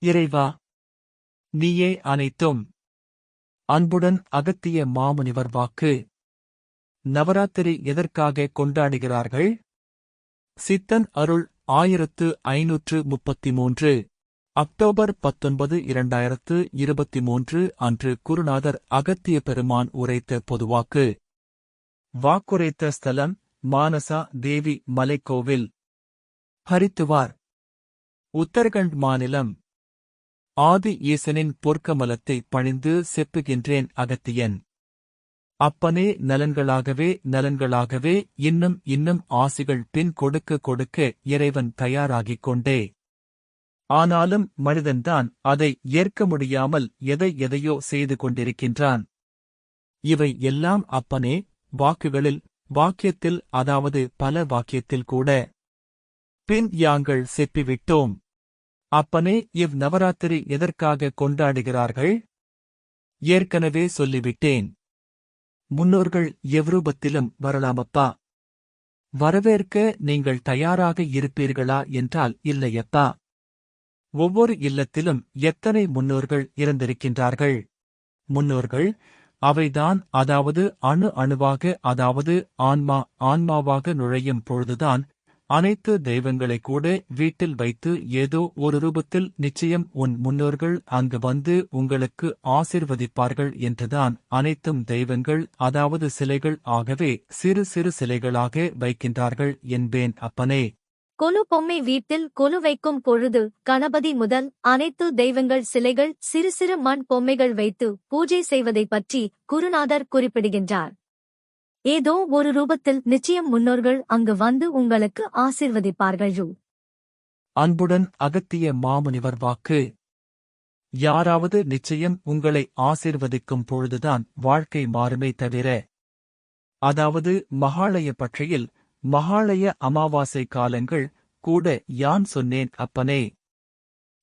இறைவா, நீயே அனைத்தும். அன்புடன் அகத்திய மாமுனிவர் வாக்கு. நவராத்திரி எதற்காக கொண்டாடுகிறார்கள்? சித்தன் அருள் 1533 அக்டோபர் 19 2023 அன்று குருநாதர் அகத்திய பெருமான் உரைத்த பொதுவாக்கு. வாக்குரைத்த ஸ்தலம் மானசா தேவி மலைக்கோவில், ஹரித்துவார், உத்தரகண்ட் மாநிலம். ஆதி ஈசனின் பொற்கமலத்தை பணிந்து செப்புகின்றேன் அகத்தியன். அப்பனே, நலன்களாகவே இன்னும் ஆசிகள் பின் கொடுக்க கொடுக்க இறைவன் தயாராகிக் கொண்டே. ஆனாலும் மனிதன்தான் அதை ஏற்க முடியாமல் எதையோ செய்து கொண்டிருக்கின்றான். இவை எல்லாம் அப்பனே வாக்குகளில், வாக்கியத்தில், அதாவது பல வாக்கியத்தில் கூட. பின் யாங்கள் செப்பிவிட்டோம். அப்பனே, நவராத்திரி எதற்காக கொண்டாடுகிறார்கள்? ஏற்கனவே சொல்லிவிட்டேன். முன்னோர்கள் எவ்ரூபத்திலும் வரலாமப்பா. வரவேற்க நீங்கள் தயாராக இருப்பீர்களா என்றால் இல்லையப்பா. ஒவ்வொரு இல்லத்திலும் எத்தனை முன்னோர்கள் இருந்திருக்கின்றார்கள். முன்னோர்கள் அவைதான், அதாவது அணுவாக, அதாவது ஆன்மாவாக நுழையும் பொழுதுதான் அனைத்து தெய்வங்களை கூட வீட்டில் வைத்து ஏதோ ஒரு ரூபத்தில் நிச்சயம் உன் முன்னோர்கள் அங்கு வந்து உங்களுக்கு ஆசிர்வதிப்பார்கள் என்றுதான் அனைத்தும் தெய்வங்கள், அதாவது சிலைகள் ஆகவே சிறு சிறு சிலைகளாக வைக்கின்றார்கள் என்பேன் அப்பனே. கொலு பொம்மை வீட்டில் கொலு வைக்கும் பொழுது கணபதி முதல் அனைத்து தெய்வங்கள் சிலைகள் சிறு சிறு மண் பொம்மைகள் வைத்து பூஜை செய்வதை பற்றி குருநாதர் குறிப்பிடுகின்றார். ஏதோ ஒரு ரூபத்தில் நிச்சயம் முன்னோர்கள் அங்கு வந்து உங்களுக்கு ஆசிர்வதிப்பார்கள். அன்புடன் அகத்திய மாமுனிவர் வாக்கு. யாராவது நிச்சயம் உங்களை ஆசிர்வதிக்கும் பொழுதுதான் வாழ்க்கை மாறுமே தவிர, அதாவது மகாளய பட்சையில் மகாளய அமாவாசை காலங்கள் கூட யான் சொன்னேன் அப்பனே.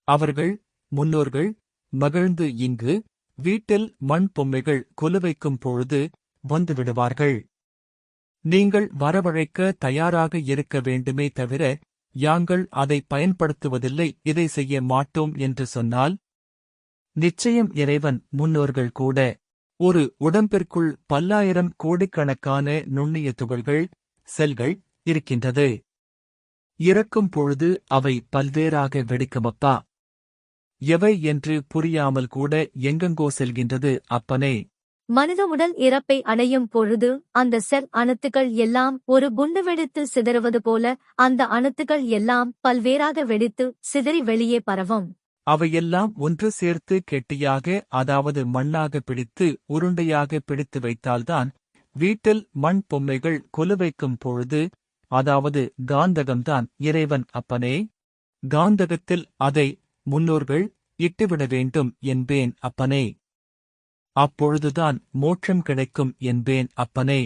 அவர்கள் முன்னோர்கள் மகிழ்ந்து இங்கு வீட்டில் மண் பொம்மைகள் கொலுவைக்கும் பொழுது வந்துவிடுவார்கள். நீங்கள் வரவழைக்க தயாராக இருக்க வேண்டுமே தவிர, யாங்கள் அதை பயன்படுத்துவதில்லை, இதை செய்ய மாட்டோம் என்று சொன்னால் நிச்சயம் இறைவன் முன்னோர்கள் கூட. ஒரு உடம்பிற்குள் பல்லாயிரம் கோடிக்கணக்கான நுண்ணிய துகள்கள், செல்கள் இருக்கின்றது. இறக்கும் பொழுது அவை பல்வேறாக வெடிக்குமப்பா. எவை என்று புரியாமல் கூட எங்கெங்கோ செல்கின்றது அப்பனே. மனித உடல் இறப்பை அடையும் பொழுது அந்த செல் அணுத்துக்கள் எல்லாம் ஒரு குண்டு வெடித்து சிதறுவது போல அந்த அணுத்துக்கள் எல்லாம் பல்வேறாக வெடித்து சிதறி வெளியே பரவும். அவையெல்லாம் ஒன்று சேர்த்து கெட்டியாக, அதாவது மண்ணாக பிடித்து உருண்டையாக பிடித்து வைத்தால்தான் வீட்டில் மண் பொம்மைகள் கொலுவைக்கும் பொழுது, அதாவது காந்தகம்தான் இறைவன் அப்பனே. காந்தகத்தில் அதை முன்னோர்கள் இட்டுவிட வேண்டும் என்பேன் அப்பனே. அப்பொழுதுதான் மோட்சம் கிடைக்கும் என்பேன் அப்பனே.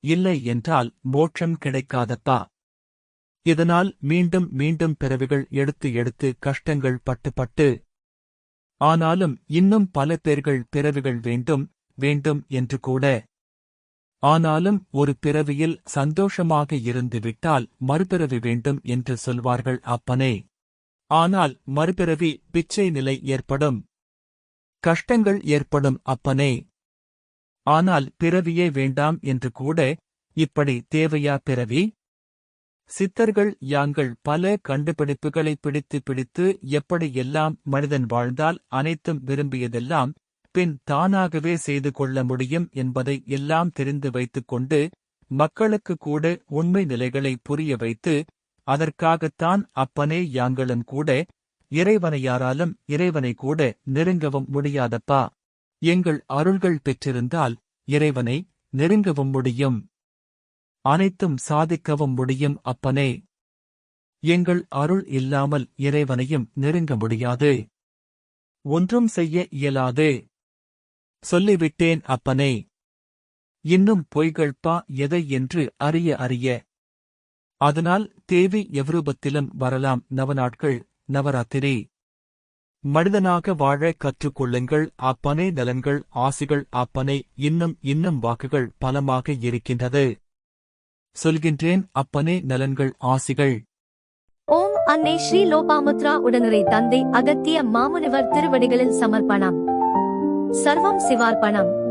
இல்லை என்றால் மோட்சம் கிடைக்காதப்பா. இதனால் மீண்டும் பிறவிகள் எடுத்து கஷ்டங்கள் பட்டு. ஆனாலும் இன்னும் பல பேர்கள் பிறவிகள் வேண்டும் என்று கூட. ஆனாலும் ஒரு பிறவியில் சந்தோஷமாக இருந்து விட்டால் மறுபிறவி வேண்டும் என்று சொல்வார்கள் அப்பனே. ஆனால் மறுபிறவி பிச்சை நிலை ஏற்படும், கஷ்டங்கள் ஏற்படும் அப்பனே. ஆனால் பிறவியே வேண்டாம் என்று கூட. இப்படி தேவையா பிறவி? சித்தர்கள் யாங்கள் பல கண்டுபிடிப்புகளை பிடித்து எப்படியெல்லாம் மனிதன் வாழ்ந்தால் அனைத்தும் விரும்பியதெல்லாம் பின் தானாகவே செய்து கொள்ள முடியும் என்பதை எல்லாம் தெரிந்து வைத்துக்கொண்டு மக்களுக்கு கூட உண்மை நிலைகளை புரிய வைத்து, அதற்காகத்தான் அப்பனே யாங்களும் கூட இறைவனையாராலும் இறைவனை கூட நெருங்கவும் முடியாதப்பா. எங்கள் அருள்கள் பெற்றிருந்தால் இறைவனை நெருங்கவும் முடியும், அனைத்தும் சாதிக்கவும் முடியும் அப்பனே. எங்கள் அருள் இல்லாமல் இறைவனையும் நெருங்க முடியாது, ஒன்றும் செய்ய இயலாது. சொல்லிவிட்டேன் அப்பனே. இன்னும் பொய்கள்பா எதை என்று அறிய. அதனால் தேவி எவ்ரூபத்திலும் வரலாம். நவநாட்கள் நவராத்திரி. மனிதனாக வாழ கற்றுக்கொள்ளுங்கள் அப்பனே. நலன்கள் ஆசிகள் அப்பனே. இன்னும் வாக்குகள் பலமாக இருக்கின்றது. சொல்கின்றேன் அப்பனே. நலன்கள் ஆசிகள். ஓம் அன்னை ஸ்ரீ லோபாமுத்ரா உடனுரை தந்தை அகத்திய மாமுனிவர் திருவடிகளில் சமர்ப்பணம். சர்வம் சிவார்ப்பணம்.